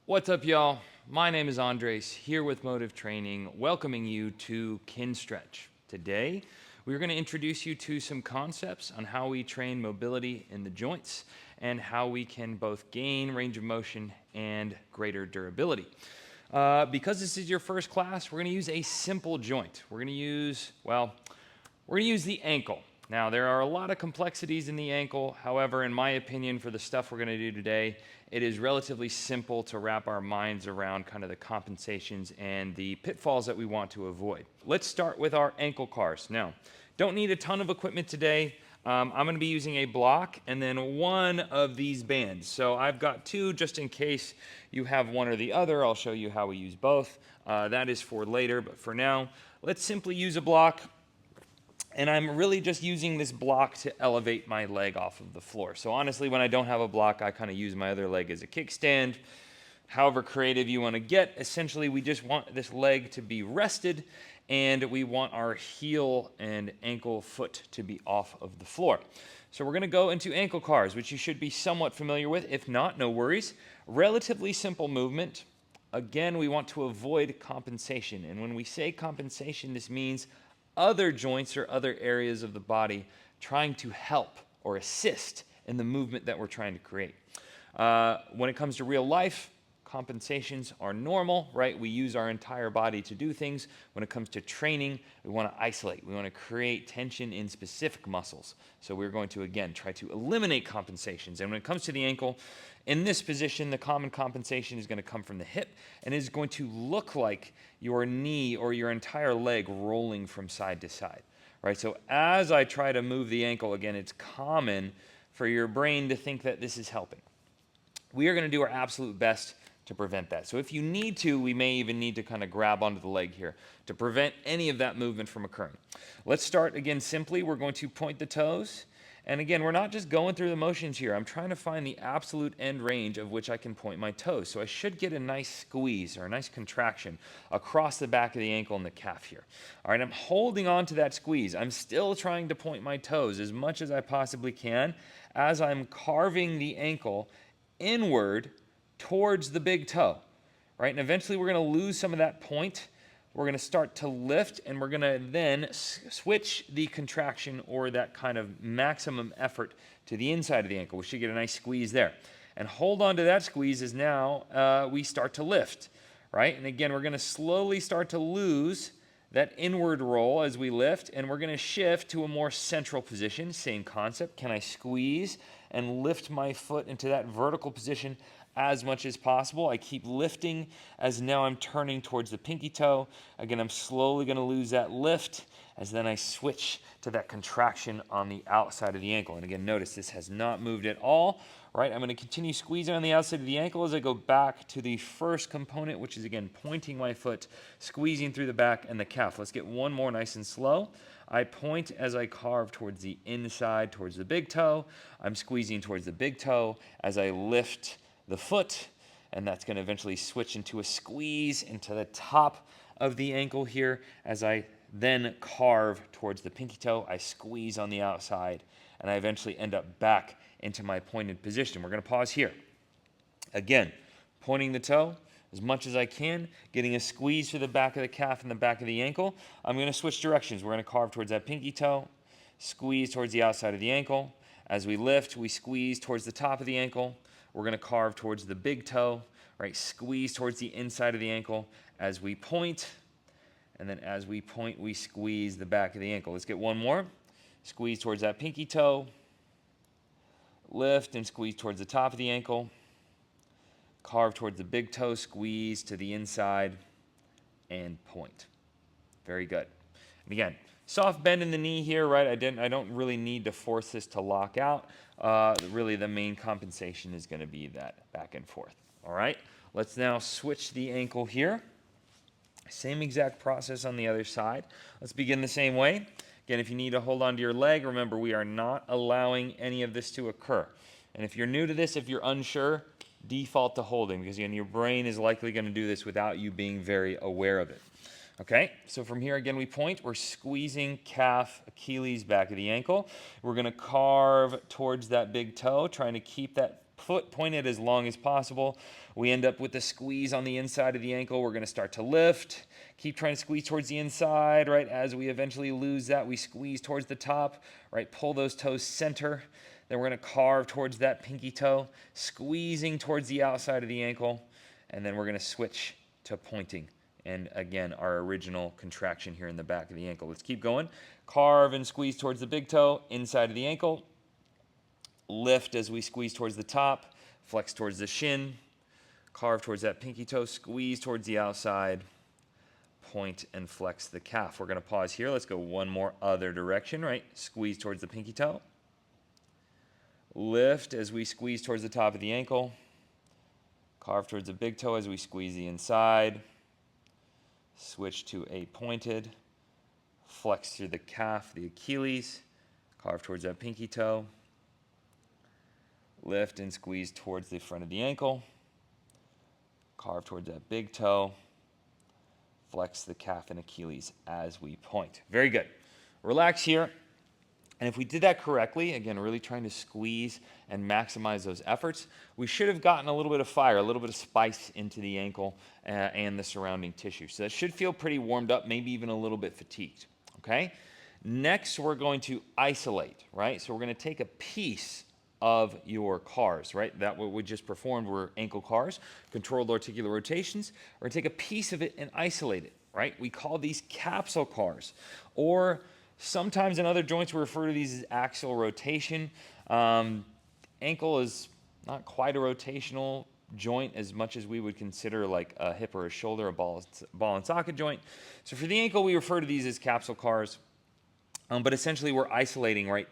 What's up, y'all? My name is Andres, here with Motive Training, welcoming you to KINSTRETCH. Today, we're going to introduce you to some concepts on how we train mobility in the joints and how we can both gain range of motion and greater durability. Because this is your first class, we're going to use a simple joint. We're going to use the ankle. Now, there are a lot of complexities in the ankle. However, in my opinion, for the stuff we're going to do today, it is relatively simple to wrap our minds around kind of the compensations and the pitfalls that we want to avoid. Let's start with our ankle CARs. Now, don't need a ton of equipment today. I'm going to be using a block and then one of these bands. So I've got two just in case you have one or the other. I'll show you how we use both. That is for later, but for now, let's simply use a block. And I'm really just using this block to elevate my leg off of the floor. So honestly, when I don't have a block, I kind of use my other leg as a kickstand. However creative you want to get, essentially we just want this leg to be rested and we want our heel and ankle foot to be off of the floor. So we're going to go into ankle CARs, which you should be somewhat familiar with. If not, no worries. Relatively simple movement. Again, we want to avoid compensation. And when we say compensation, this means other joints or other areas of the body trying to help or assist in the movement that we're trying to create. When it comes to real life, compensations are normal, right? We use our entire body to do things. When it comes to training, we want to isolate. We want to create tension in specific muscles. So we're going to, again, try to eliminate compensations. And when it comes to the ankle, in this position, the common compensation is going to come from the hip and is going to look like your knee or your entire leg rolling from side to side, right? So as I try to move the ankle, again, it's common for your brain to think that this is helping. We are going to do our absolute best to prevent that. So if you need to, we may even need to kind of grab onto the leg here to prevent any of that movement from occurring. Let's start again simply. We're going to point the toes. And again, we're not just going through the motions here. I'm trying to find the absolute end range of which I can point my toes. So I should get a nice squeeze or a nice contraction across the back of the ankle and the calf here. All right, I'm holding on to that squeeze. I'm still trying to point my toes as much as I possibly can as I'm carving the ankle inward towards the big toe, right? And eventually we're going to lose some of that point. We're going to start to lift, and we're going to then switch the contraction or that kind of maximum effort to the inside of the ankle. We should get a nice squeeze there. And hold on to that squeeze as now we start to lift, right? And again, we're going to slowly start to lose that inward roll as we lift, and we're going to shift to a more central position. Same concept. Can I squeeze and lift my foot into that vertical position as much as possible? I keep lifting as now I'm turning towards the pinky toe. Again, I'm slowly going to lose that lift as then I switch to that contraction on the outside of the ankle. And again, notice this has not moved at all, right? I'm going to continue squeezing on the outside of the ankle as I go back to the first component, which is again pointing my foot, squeezing through the back and the calf. Let's get one more nice and slow. I point as I carve towards the inside, towards the big toe. I'm squeezing towards the big toe as I lift the foot, and that's going to eventually switch into a squeeze into the top of the ankle here. As I then carve towards the pinky toe, I squeeze on the outside, and I eventually end up back into my pointed position. We're going to pause here. Again, pointing the toe as much as I can, getting a squeeze through the back of the calf and the back of the ankle. I'm going to switch directions. We're going to carve towards that pinky toe, squeeze towards the outside of the ankle. As we lift, we squeeze towards the top of the ankle. We're going to carve towards the big toe, right? Squeeze towards the inside of the ankle as we point. And then as we point, we squeeze the back of the ankle. Let's get one more. Squeeze towards that pinky toe. Lift and squeeze towards the top of the ankle. Carve towards the big toe, squeeze to the inside, and point. Very good. And again, soft bend in the knee here, right? I don't really need to force this to lock out. Really, the main compensation is going to be that back and forth. All right, let's now switch the ankle here. Same exact process on the other side. Let's begin the same way. Again, if you need to hold on to your leg, remember we are not allowing any of this to occur. And if you're new to this, if you're unsure, default to holding, because again, your brain is likely going to do this without you being very aware of it. Okay, so from here again we point, we're squeezing calf, Achilles, back of the ankle. We're going to carve towards that big toe, trying to keep that foot pointed as long as possible. We end up with a squeeze on the inside of the ankle. We're going to start to lift. Keep trying to squeeze towards the inside, right? As we eventually lose that, we squeeze towards the top, right? Pull those toes center. Then we're going to carve towards that pinky toe, squeezing towards the outside of the ankle. And then we're going to switch to pointing. And again, our original contraction here in the back of the ankle. Let's keep going. Carve and squeeze towards the big toe, inside of the ankle. Lift as we squeeze towards the top, flex towards the shin, carve towards that pinky toe, squeeze towards the outside, point and flex the calf. We're going to pause here. Let's go one more other direction, right? Squeeze towards the pinky toe. Lift as we squeeze towards the top of the ankle. Carve towards the big toe as we squeeze the inside. Switch to a pointed. Flex through the calf, the Achilles. Carve towards that pinky toe. Lift and squeeze towards the front of the ankle. Carve towards that big toe. Flex the calf and Achilles as we point. Very good. Relax here. And if we did that correctly, again, really trying to squeeze and maximize those efforts, we should have gotten a little bit of fire, a little bit of spice into the ankle and the surrounding tissue. So that should feel pretty warmed up, maybe even a little bit fatigued, okay? Next, we're going to isolate, right? So we're going to take a piece of your CARs, right? That what we just performed were ankle CARs, controlled articular rotations. We're going to take a piece of it and isolate it, right? We call these capsule CARs, or sometimes in other joints we refer to these as axial rotation. Ankle is not quite a rotational joint as much as we would consider like a hip or a shoulder, a ball and socket joint. So for the ankle, we refer to these as capsule CARs. But essentially we're isolating, right,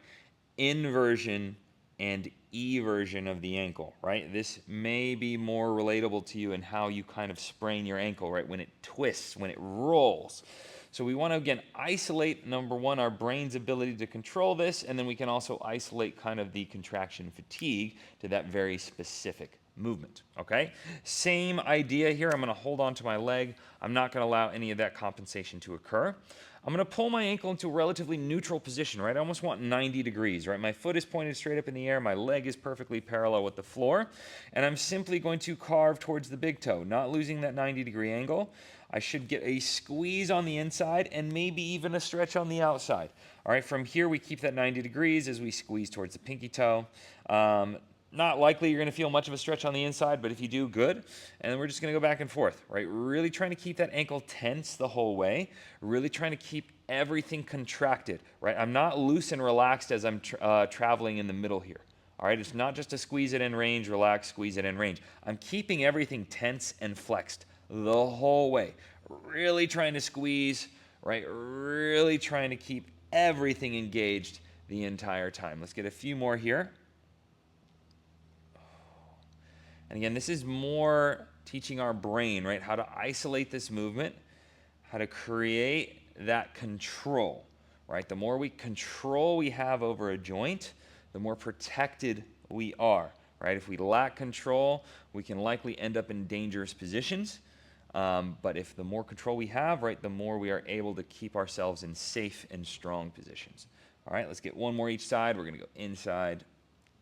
inversion and eversion of the ankle, right? This may be more relatable to you in how you kind of sprain your ankle, right? When it twists, when it rolls. So we want to, again, isolate, number one, our brain's ability to control this, and then we can also isolate kind of the contraction fatigue to that very specific movement, okay? Same idea here. I'm going to hold on to my leg. I'm not going to allow any of that compensation to occur. I'm going to pull my ankle into a relatively neutral position, right? I almost want 90 degrees, right? My foot is pointed straight up in the air. My leg is perfectly parallel with the floor. And I'm simply going to carve towards the big toe, not losing that 90-degree angle. I should get a squeeze on the inside and maybe even a stretch on the outside. All right, from here we keep that 90 degrees as we squeeze towards the pinky toe. Not likely you're going to feel much of a stretch on the inside, but if you do, good. And then we're just going to go back and forth, right? Really trying to keep that ankle tense the whole way. Really trying to keep everything contracted, right? I'm not loose and relaxed as I'm traveling in the middle here. All right, it's not just a squeeze it in range, relax, squeeze it in range. I'm keeping everything tense and flexed the whole way. Really trying to squeeze, right? Really trying to keep everything engaged the entire time. Let's get a few more here. And again, this is more teaching our brain, right, how to isolate this movement, how to create that control, right? The more control we have over a joint, the more protected we are, right? If we lack control, we can likely end up in dangerous positions. But if the more control we have, right, the more we are able to keep ourselves in safe and strong positions. All right, let's get one more each side. We're going to go inside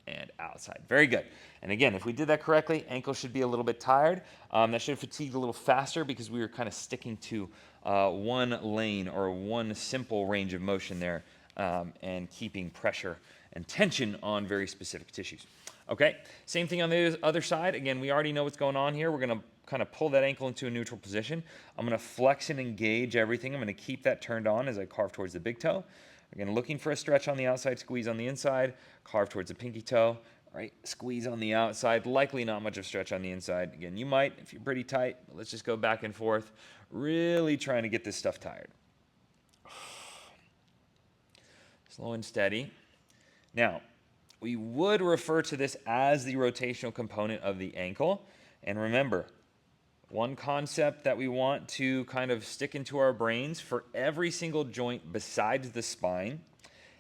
and outside. Very good. And again, if we did that correctly, ankle should be a little bit tired. That should have fatigued a little faster because we were kind of sticking to one lane or one simple range of motion there and keeping pressure and tension on very specific tissues. Okay, same thing on the other side. Again, we already know what's going on here. We're going to kind of pull that ankle into a neutral position. I'm going to flex and engage everything. I'm going to keep that turned on as I carve towards the big toe. Again, looking for a stretch on the outside, squeeze on the inside, carve towards the pinky toe, right? Squeeze on the outside, likely not much of stretch on the inside. Again, you might if you're pretty tight, but let's just go back and forth, really trying to get this stuff tired. Slow and steady. Now, we would refer to this as the rotational component of the ankle. And remember, one concept that we want to kind of stick into our brains for every single joint besides the spine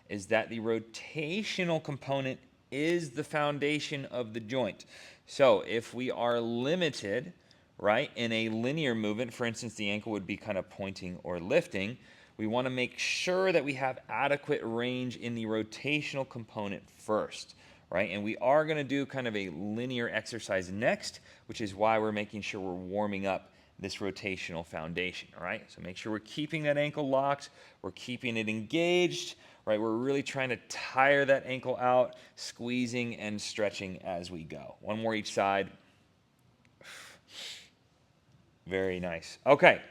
is that the rotational component is the foundation of the joint. So if we are limited, right, in a linear movement, for instance, the ankle would be kind of pointing or lifting, we want to make sure that we have adequate range in the rotational component first, right? And we are going to do kind of a linear exercise next, which is why we're making sure we're warming up this rotational foundation, all right? So make sure we're keeping that ankle locked, we're keeping it engaged, right? We're really trying to tire that ankle out, squeezing and stretching as we go. One more each side. Very nice. Okay,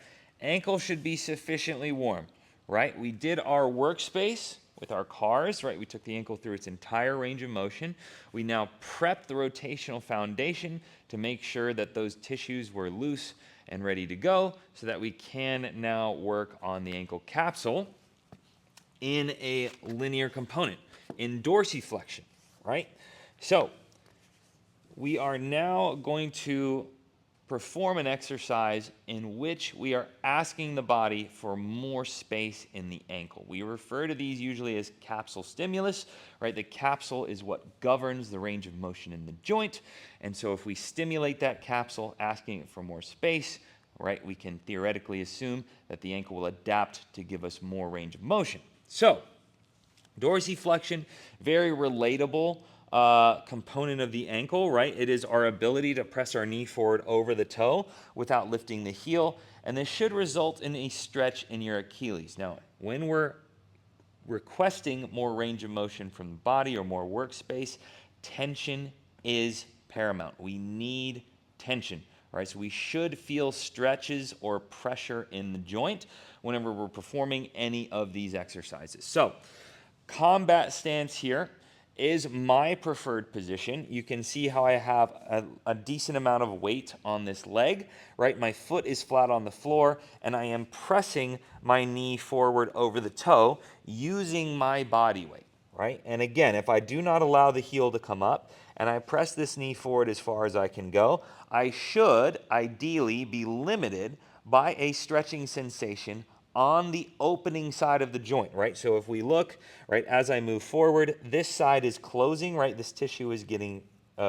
ankle should be sufficiently warm, right? We did our workspace with our CARs, right? We took the ankle through its entire range of motion. We now prepped the rotational foundation to make sure that those tissues were loose and ready to go so that we can now work on the ankle capsule in a linear component, in dorsiflexion, right? So we are now going to perform an exercise in which we are asking the body for more space in the ankle. We refer to these usually as capsule stimulus, right? The capsule is what governs the range of motion in the joint. And so if we stimulate that capsule, asking it for more space, right, we can theoretically assume that the ankle will adapt to give us more range of motion. So dorsiflexion, very relatable component of the ankle, right? It is our ability to press our knee forward over the toe without lifting the heel, and this should result in a stretch in your Achilles. Now, when we're requesting more range of motion from the body or more workspace, tension is paramount. We need tension, right? So we should feel stretches or pressure in the joint whenever we're performing any of these exercises. So, combat stance here is my preferred position. You can see how I have a decent amount of weight on this leg, right? My foot is flat on the floor, and I am pressing my knee forward over the toe using my body weight, right? And again, if I do not allow the heel to come up, and I press this knee forward as far as I can go, I should ideally be limited by a stretching sensation on the opening side of the joint, right? So if we look, right, as I move forward, this side is closing, right? This tissue is getting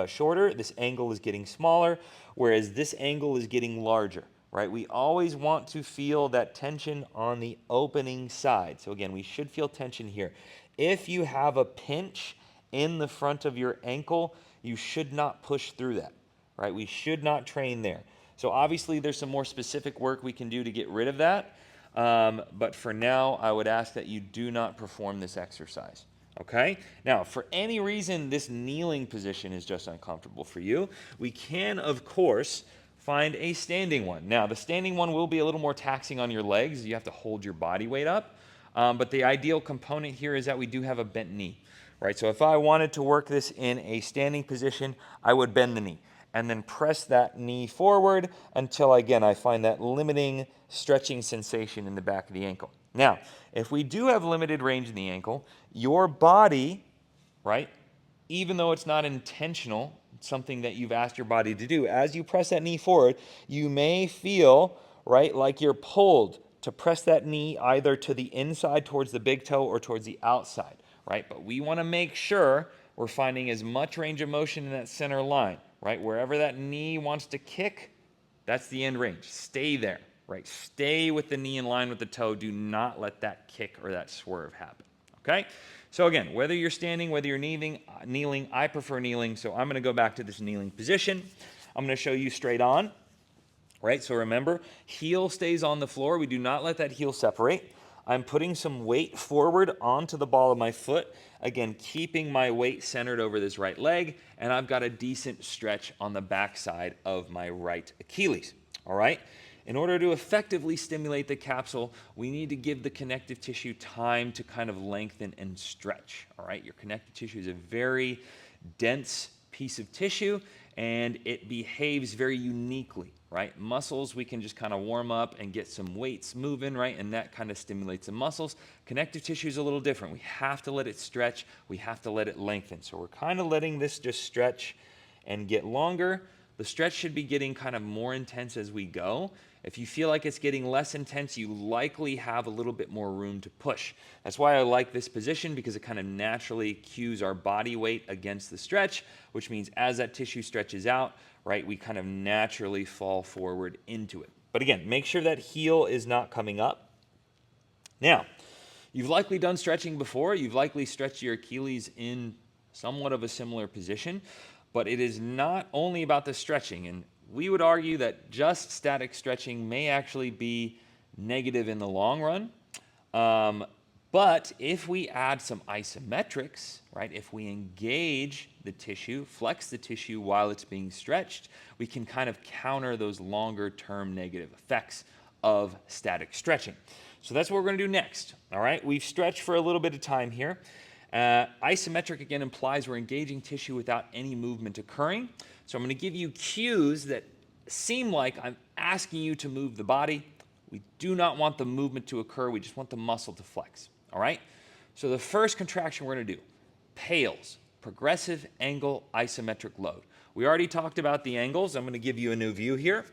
shorter, this angle is getting smaller, whereas this angle is getting larger, right? We always want to feel that tension on the opening side. So again, we should feel tension here. If you have a pinch in the front of your ankle, you should not push through that, right? We should not train there. So obviously there's some more specific work we can do to get rid of that. But for now, I would ask that you do not perform this exercise, okay? Now, for any reason this kneeling position is just uncomfortable for you, we can, of course, find a standing one. Now, the standing one will be a little more taxing on your legs. You have to hold your body weight up. But the ideal component here is that we do have a bent knee, right? So if I wanted to work this in a standing position, I would bend the knee and then press that knee forward until, again, I find that limiting stretching sensation in the back of the ankle. Now, if we do have limited range in the ankle, your body, right, even though it's not intentional, it's something that you've asked your body to do, as you press that knee forward, you may feel, right, like you're pulled to press that knee either to the inside towards the big toe or towards the outside, right? But we want to make sure we're finding as much range of motion in that center line, right? Wherever that knee wants to kick, that's the end range. Stay there, right? Stay with the knee in line with the toe. Do not let that kick or that swerve happen, okay? So again, whether you're standing, whether you're kneeling, I prefer kneeling, so I'm going to go back to this kneeling position. I'm going to show you straight on, right? So remember, heel stays on the floor. We do not let that heel separate. I'm putting some weight forward onto the ball of my foot, again, keeping my weight centered over this right leg, and I've got a decent stretch on the backside of my right Achilles, all right? In order to effectively stimulate the capsule, we need to give the connective tissue time to kind of lengthen and stretch, all right? Your connective tissue is a very dense piece of tissue, and it behaves very uniquely, right? Muscles, we can just kind of warm up and get some weights moving, right? And that kind of stimulates the muscles. Connective tissue is a little different. We have to let it stretch. We have to let it lengthen. So we're kind of letting this just stretch and get longer. The stretch should be getting kind of more intense as we go. If you feel like it's getting less intense, you likely have a little bit more room to push. That's why I like this position, because it kind of naturally cues our body weight against the stretch, which means as that tissue stretches out, right, we kind of naturally fall forward into it. But again, make sure that heel is not coming up. Now, you've likely done stretching before. You've likely stretched your Achilles in somewhat of a similar position, but it is not only about the stretching. And we would argue that just static stretching may actually be negative in the long run. But if we add some isometrics, right, if we engage the tissue, flex the tissue while it's being stretched, we can kind of counter those longer term negative effects of static stretching. So that's what we're going to do next. All right, we've stretched for a little bit of time here. Isometric again implies we're engaging tissue without any movement occurring. So I'm going to give you cues that seem like I'm asking you to move the body. We do not want the movement to occur. We just want the muscle to flex. All right? So the first contraction we're going to do, PAILs, progressive angle isometric load. We already talked about the angles. I'm going to give you a new view here.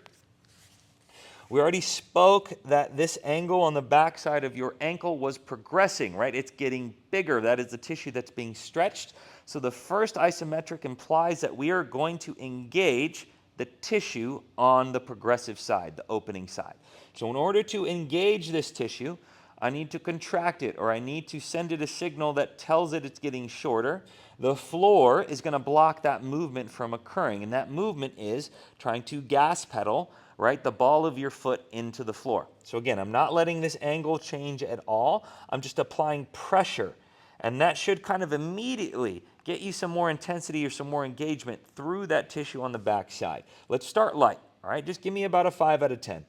We already spoke that this angle on the backside of your ankle was progressing, right? It's getting bigger. That is the tissue that's being stretched. So the first isometric implies that we are going to engage the tissue on the progressive side, the opening side. So in order to engage this tissue, I need to contract it, or I need to send it a signal that tells it it's getting shorter. The floor is going to block that movement from occurring, and that movement is trying to gas pedal, right, the ball of your foot into the floor. So again, I'm not letting this angle change at all. I'm just applying pressure, and that should kind of immediately get you some more intensity or some more engagement through that tissue on the back side. Let's start light, all right? Just give me about a 5 out of 10.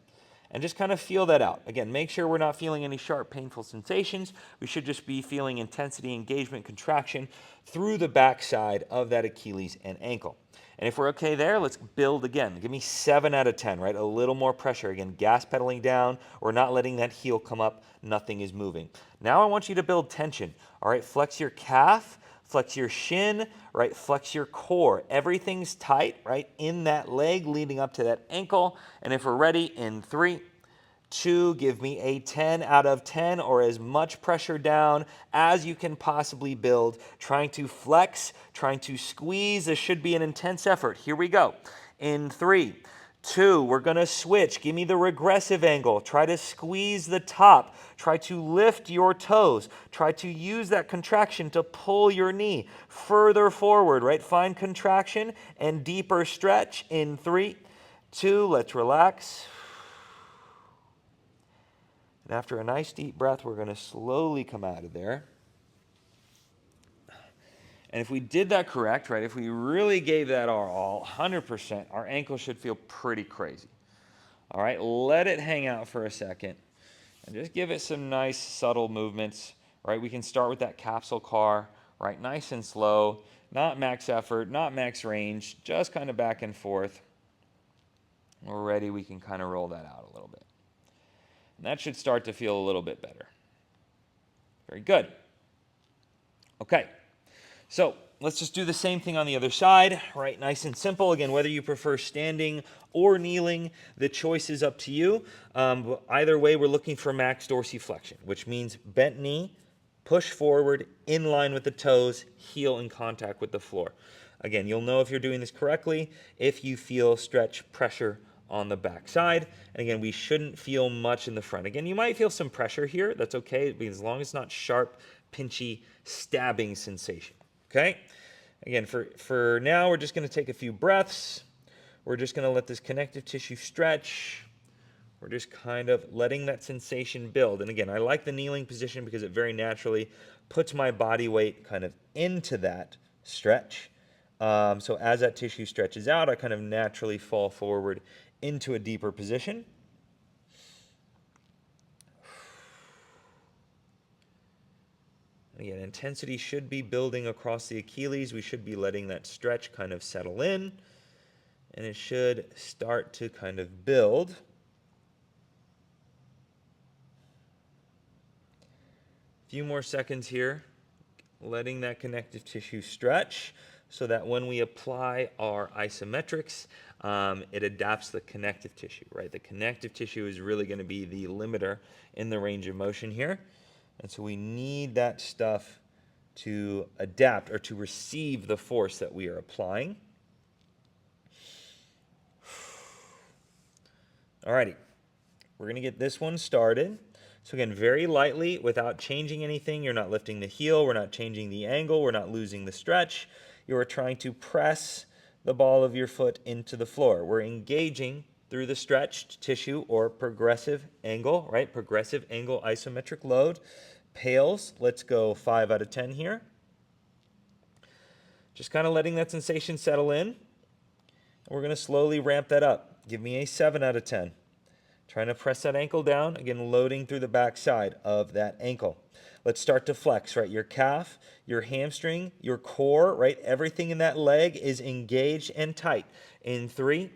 And just kind of feel that out. Again, make sure we're not feeling any sharp, painful sensations. We should just be feeling intensity, engagement, contraction through the backside of that Achilles and ankle. And if we're okay there, let's build again. Give me 7 out of 10, right? A little more pressure. Again, gas pedaling down. We're not letting that heel come up. Nothing is moving. Now I want you to build tension. All right, flex your calf, flex your shin, right? Flex your core. Everything's tight, right? In that leg leading up to that ankle. And if we're ready, in 3, 2, give me a 10 out of 10, or as much pressure down as you can possibly build. Trying to flex, trying to squeeze. This should be an intense effort. Here we go. In 3, 2, we're going to switch. Give me the regressive angle. Try to squeeze the top. Try to lift your toes. Try to use that contraction to pull your knee further forward, right? Find contraction and deeper stretch. In 3, 2, let's relax. And after a nice deep breath, we're going to slowly come out of there. And if we did that correct, right, if we really gave that our all, 100%, our ankle should feel pretty crazy. All right, let it hang out for a second and just give it some nice subtle movements, right? We can start with that capsule car, right? Nice and slow, not max effort, not max range, just kind of back and forth. When we're ready, we can kind of roll that out a little bit. And that should start to feel a little bit better. Very good. Okay. So let's just do the same thing on the other side, right? Nice and simple. Again, whether you prefer standing or kneeling, the choice is up to you. Either way, we're looking for max dorsiflexion, which means bent knee, push forward, in line with the toes, heel in contact with the floor. Again, you'll know if you're doing this correctly if you feel stretch pressure on the back side. And again, we shouldn't feel much in the front. Again, you might feel some pressure here. That's okay, as long as it's not sharp, pinchy, stabbing sensation. Okay? Again, for now, we're just going to take a few breaths. We're just going to let this connective tissue stretch. We're just kind of letting that sensation build. And again, I like the kneeling position because it very naturally puts my body weight kind of into that stretch. So as that tissue stretches out, I kind of naturally fall forward into a deeper position. Again, intensity should be building across the Achilles. We should be letting that stretch kind of settle in, and it should start to kind of build. A few more seconds here, letting that connective tissue stretch so that when we apply our isometrics, it adapts the connective tissue, right? The connective tissue is really going to be the limiter in the range of motion here. And so we need that stuff to adapt or to receive the force that we are applying. Alrighty, we're going to get this one started. So again, very lightly without changing anything. You're not lifting the heel. We're not changing the angle. We're not losing the stretch. You're trying to press the ball of your foot into the floor. We're engaging through the stretched tissue or progressive angle, right? Progressive angle isometric load. PAILs, let's go 5 out of 10 here. Just kind of letting that sensation settle in. We're going to slowly ramp that up. Give me a 7 out of 10. Trying to press that ankle down, again, loading through the back side of that ankle. Let's start to flex, right? Your calf, your hamstring, your core, right? Everything in that leg is engaged and tight. In 3,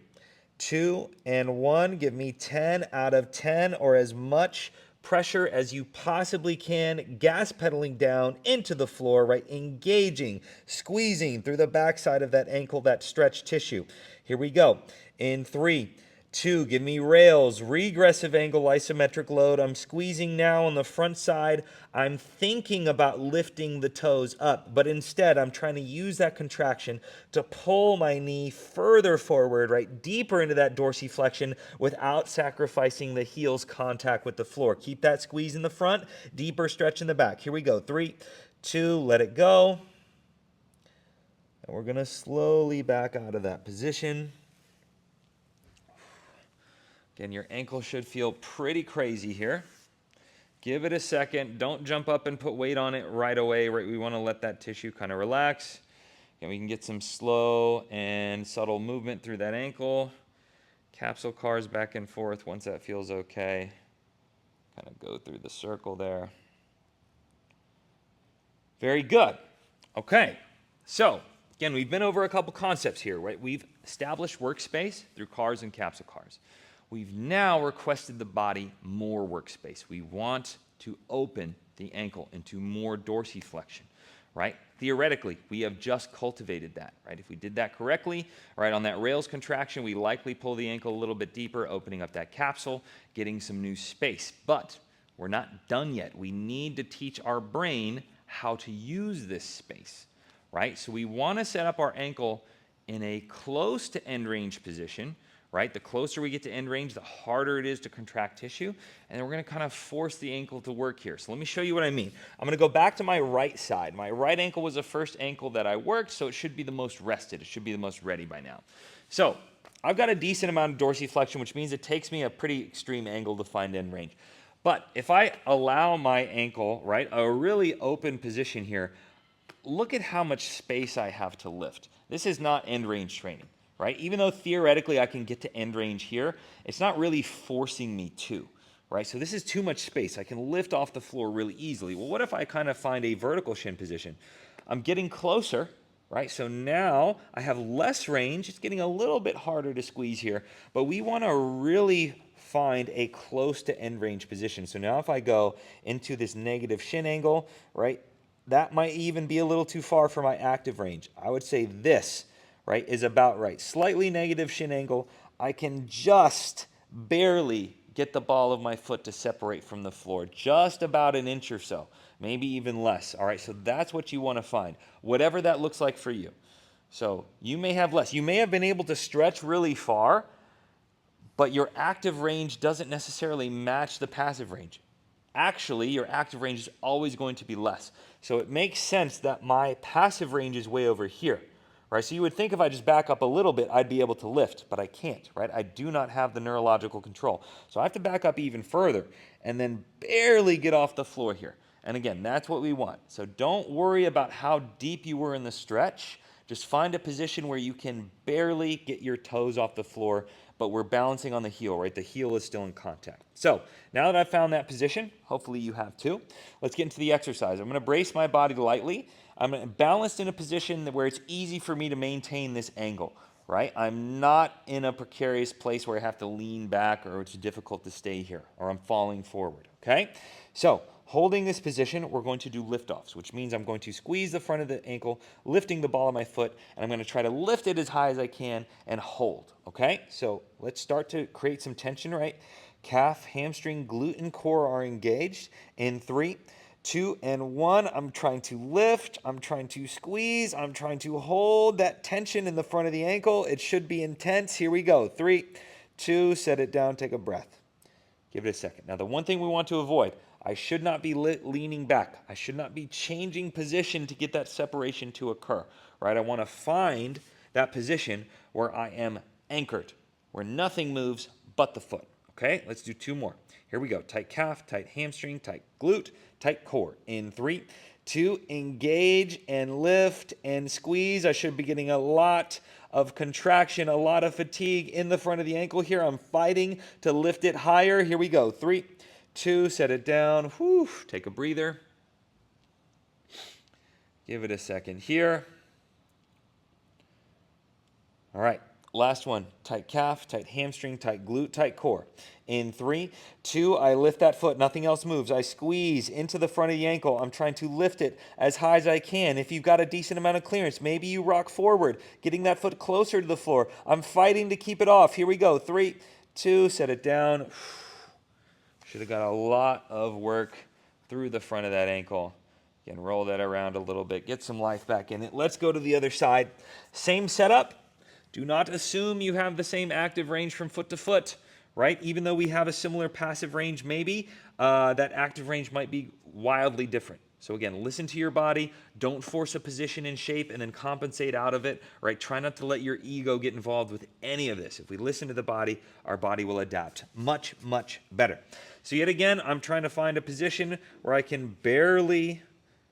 2, and 1, give me 10 out of 10 or as much pressure as you possibly can, gas pedaling down into the floor, right? Engaging, squeezing through the backside of that ankle, that stretched tissue. Here we go. In 3, 2, give me rails, regressive angle isometric load. I'm squeezing now on the front side. I'm thinking about lifting the toes up, but instead I'm trying to use that contraction to pull my knee further forward, right, deeper into that dorsiflexion without sacrificing the heel's contact with the floor. Keep that squeeze in the front, deeper stretch in the back. Here we go. 3, 2, let it go. And we're going to slowly back out of that position. Again, your ankle should feel pretty crazy here. Give it a second. Don't jump up and put weight on it right away. Right? We want to let that tissue kind of relax. And we can get some slow and subtle movement through that ankle. Capsule CARs back and forth once that feels okay. Kind of go through the circle there. Very good. Okay. So, again, we've been over a couple concepts here, right? We've established workspace through CARs and capsule CARs. We've now requested the body more workspace. We want to open the ankle into more dorsiflexion, right? Theoretically, we have just cultivated that, right? If we did that correctly, right, on that rails contraction, we likely pull the ankle a little bit deeper, opening up that capsule, getting some new space. But we're not done yet. We need to teach our brain how to use this space, right? So we want to set up our ankle in a close to end range position, right? The closer we get to end range, the harder it is to contract tissue. And then we're going to kind of force the ankle to work here. So let me show you what I mean. I'm going to go back to my right side. My right ankle was the first ankle that I worked, so it should be the most rested. It should be the most ready by now. So I've got a decent amount of dorsiflexion, which means it takes me a pretty extreme angle to find end range. But if I allow my ankle, right, a really open position here, look at how much space I have to lift. This is not end range training, right? Even though theoretically I can get to end range here, it's not really forcing me to, right? So this is too much space. I can lift off the floor really easily. Well, what if I kind of find a vertical shin position? I'm getting closer, right? So now I have less range. It's getting a little bit harder to squeeze here, but we want to really find a close to end range position. So now if I go into this negative shin angle, right, that might even be a little too far for my active range. I would say this, right, is about right. Slightly negative shin angle. I can just barely get the ball of my foot to separate from the floor, just about an inch or so, maybe even less. All right, so that's what you want to find, whatever that looks like for you. So you may have less. You may have been able to stretch really far, but your active range doesn't necessarily match the passive range. Actually, your active range is always going to be less. So it makes sense that my passive range is way over here, right? So you would think if I just back up a little bit, I'd be able to lift, but I can't, right? I do not have the neurological control. So I have to back up even further and then barely get off the floor here. And again, that's what we want. So don't worry about how deep you were in the stretch. Just find a position where you can barely get your toes off the floor, but we're balancing on the heel, right? The heel is still in contact. So now that I've found that position, hopefully you have too, let's get into the exercise. I'm going to brace my body lightly. I'm balanced in a position where it's easy for me to maintain this angle, right? I'm not in a precarious place where I have to lean back or it's difficult to stay here or I'm falling forward, okay? So holding this position, we're going to do liftoffs, which means I'm going to squeeze the front of the ankle, lifting the ball of my foot, and I'm going to try to lift it as high as I can and hold, okay? So let's start to create some tension, right? Calf, hamstring, glute, and core are engaged. In 3, 2, and 1, I'm trying to lift, I'm trying to squeeze, I'm trying to hold that tension in the front of the ankle. It should be intense. Here we go. 3, 2, set it down, take a breath. Give it a second. Now, the one thing we want to avoid, I should not be leaning back. I should not be changing position to get that separation to occur, right? I want to find that position where I am anchored, where nothing moves but the foot. Okay, let's do 2 more. Here we go. Tight calf, tight hamstring, tight glute, tight core. In 3, 2, engage and lift and squeeze. I should be getting a lot of contraction, a lot of fatigue in the front of the ankle here. I'm fighting to lift it higher. Here we go. 3, 2, set it down. Whew, take a breather. Give it a second here. All right. Last one, tight calf, tight hamstring, tight glute, tight core. In 3, 2, I lift that foot. Nothing else moves. I squeeze into the front of the ankle. I'm trying to lift it as high as I can. If you've got a decent amount of clearance, maybe you rock forward, getting that foot closer to the floor. I'm fighting to keep it off. Here we go. 3, 2, set it down. Should have got a lot of work through the front of that ankle. Again, roll that around a little bit. Get some life back in it. Let's go to the other side. Same setup. Do not assume you have the same active range from foot to foot, right? Even though we have a similar passive range, maybe that active range might be wildly different. So again, listen to your body. Don't force a position and shape and then compensate out of it, right? Try not to let your ego get involved with any of this. If we listen to the body, our body will adapt much, much better. So yet again, I'm trying to find a position where I can barely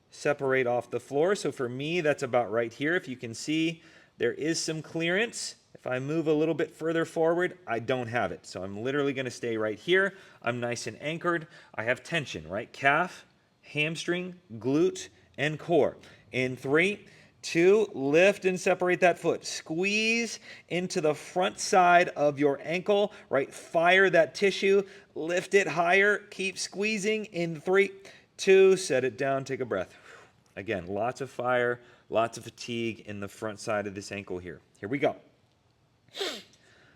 separate off the floor. So for me, that's about right here. If you can see, there is some clearance. If I move a little bit further forward, I don't have it. So I'm literally going to stay right here. I'm nice and anchored. I have tension, right? Calf, hamstring, glute, and core. In 3, 2, lift and separate that foot. Squeeze into the front side of your ankle, right? Fire that tissue. Lift it higher. Keep squeezing. In 3, 2, set it down. Take a breath. Again, lots of fire. Lots of fatigue in the front side of this ankle here. Here we go.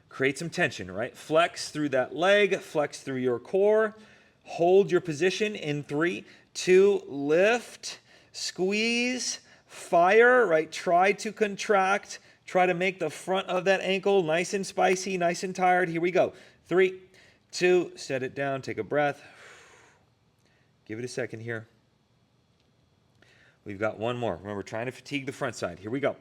Create some tension, right? Flex through that leg, flex through your core. Hold your position in 3, 2, lift, squeeze, fire, right? Try to contract. Try to make the front of that ankle nice and spicy, nice and tired. Here we go. 3, 2, set it down, take a breath. Give it a second here. We've got one more. Remember, trying to fatigue the front side. Here we go.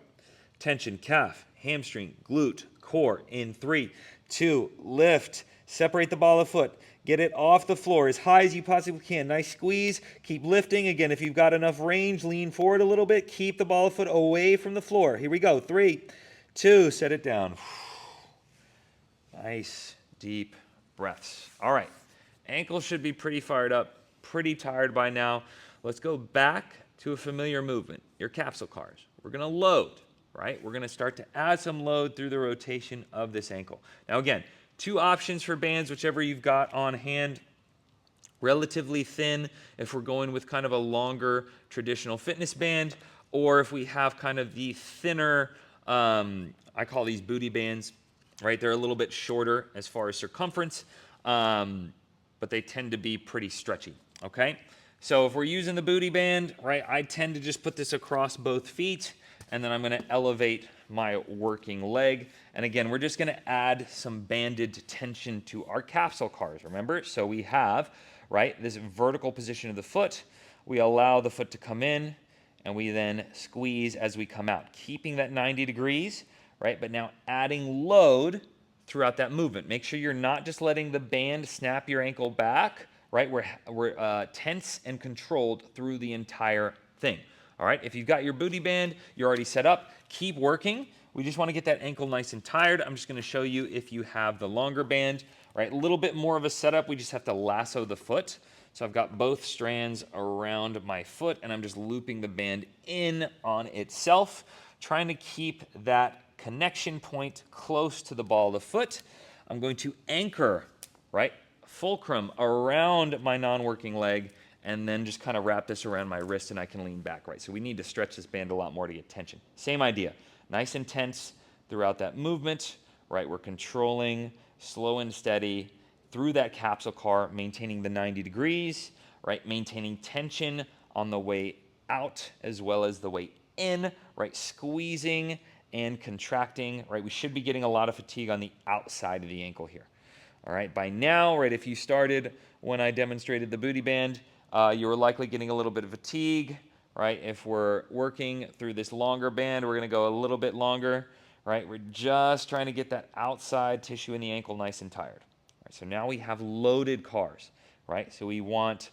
Tension, calf, hamstring, glute, core. In 3, 2, lift. Separate the ball of foot. Get it off the floor as high as you possibly can. Nice squeeze. Keep lifting. Again, if you've got enough range, lean forward a little bit. Keep the ball of foot away from the floor. Here we go. 3, 2, set it down. Nice, deep breaths. All right. Ankles should be pretty fired up, pretty tired by now. Let's go back to a familiar movement, your capsule cars. We're going to load, right? We're going to start to add some load through the rotation of this ankle. Now again, 2 options for bands, whichever you've got on hand. Relatively thin if we're going with kind of a longer traditional fitness band, or if we have kind of the thinner, I call these booty bands, right? They're a little bit shorter as far as circumference, but they tend to be pretty stretchy, okay? So if we're using the booty band, right, I tend to just put this across both feet, and then I'm going to elevate my working leg. And again, we're just going to add some banded tension to our capsule cars, remember? So we have, right, this vertical position of the foot. We allow the foot to come in, and we then squeeze as we come out, keeping that 90 degrees, right? But now adding load throughout that movement. Make sure you're not just letting the band snap your ankle back, right? We're tense and controlled through the entire thing. All right, if you've got your booty band, you're already set up, keep working. We just want to get that ankle nice and tired. I'm just going to show you if you have the longer band, right? A little bit more of a setup. We just have to lasso the foot. So I've got both strands around my foot, and I'm just looping the band in on itself, trying to keep that connection point close to the ball of the foot. I'm going to anchor, right, fulcrum around my non-working leg, and then just kind of wrap this around my wrist, and I can lean back, right? So we need to stretch this band a lot more to get tension. Same idea, nice and tense throughout that movement, right? We're controlling slow and steady through that capsule car, maintaining the 90 degrees, right? Maintaining tension on the way out as well as the way in, right? Squeezing and contracting, right? We should be getting a lot of fatigue on the outside of the ankle here. All right, by now, right, if you started when I demonstrated the booty band, you were likely getting a little bit of fatigue, right? If we're working through this longer band, we're going to go a little bit longer, right? We're just trying to get that outside tissue in the ankle nice and tired. Right, so now we have loaded CARs, right? So we want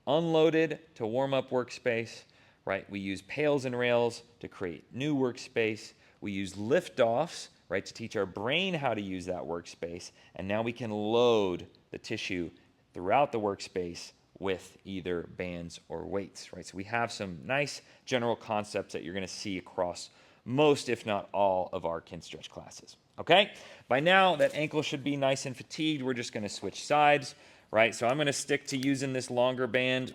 unloaded to warm up workspace, right? We use PAILs and rails to create new workspace. We use lift-offs, right, to teach our brain how to use that workspace. And now we can load the tissue throughout the workspace with either bands or weights, right? So we have some nice general concepts that you're going to see across most, if not all, of our KINSTRETCH classes, okay? By now, that ankle should be nice and fatigued. We're just going to switch sides, right? So I'm going to stick to using this longer band.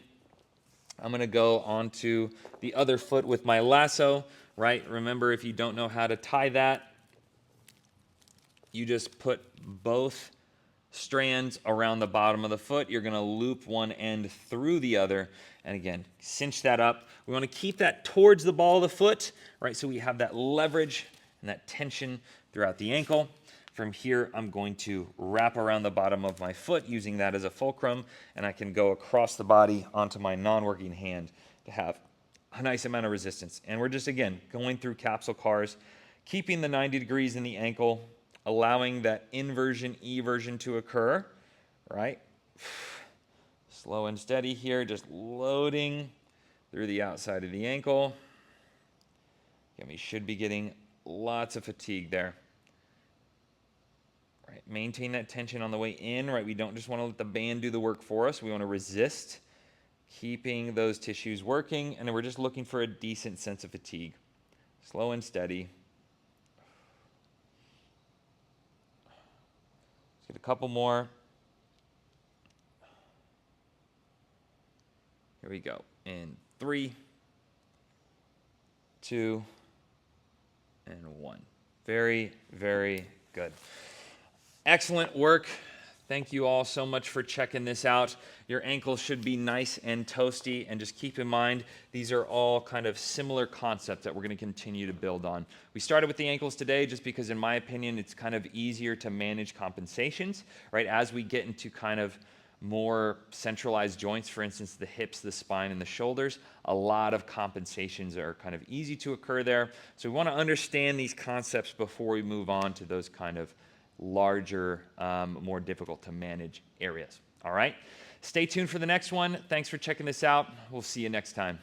I'm going to go onto the other foot with my lasso, right? Remember, if you don't know how to tie that, you just put both strands around the bottom of the foot. You're going to loop one end through the other. And again, cinch that up. We want to keep that towards the ball of the foot, right? So we have that leverage and that tension throughout the ankle. From here, I'm going to wrap around the bottom of my foot using that as a fulcrum, and I can go across the body onto my non-working hand to have a nice amount of resistance. And we're just, again, going through capsule CARs, keeping the 90 degrees in the ankle, allowing that inversion, eversion to occur, right? Slow and steady here, just loading through the outside of the ankle. Again, we should be getting lots of fatigue there. Right, maintain that tension on the way in, right? We don't just want to let the band do the work for us. We want to resist, keeping those tissues working, and then we're just looking for a decent sense of fatigue. Slow and steady. Let's get a couple more. Here we go. In 3, 2, and 1. Very, very good. Excellent work. Thank you all so much for checking this out. Your ankles should be nice and toasty, and just keep in mind, these are all kind of similar concepts that we're going to continue to build on. We started with the ankles today just because, in my opinion, it's kind of easier to manage compensations, right? As we get into kind of more centralized joints, for instance, the hips, the spine, and the shoulders, a lot of compensations are kind of easy to occur there. So we want to understand these concepts before we move on to those kind of larger, more difficult to manage areas. All right? Stay tuned for the next one. Thanks for checking this out. We'll see you next time.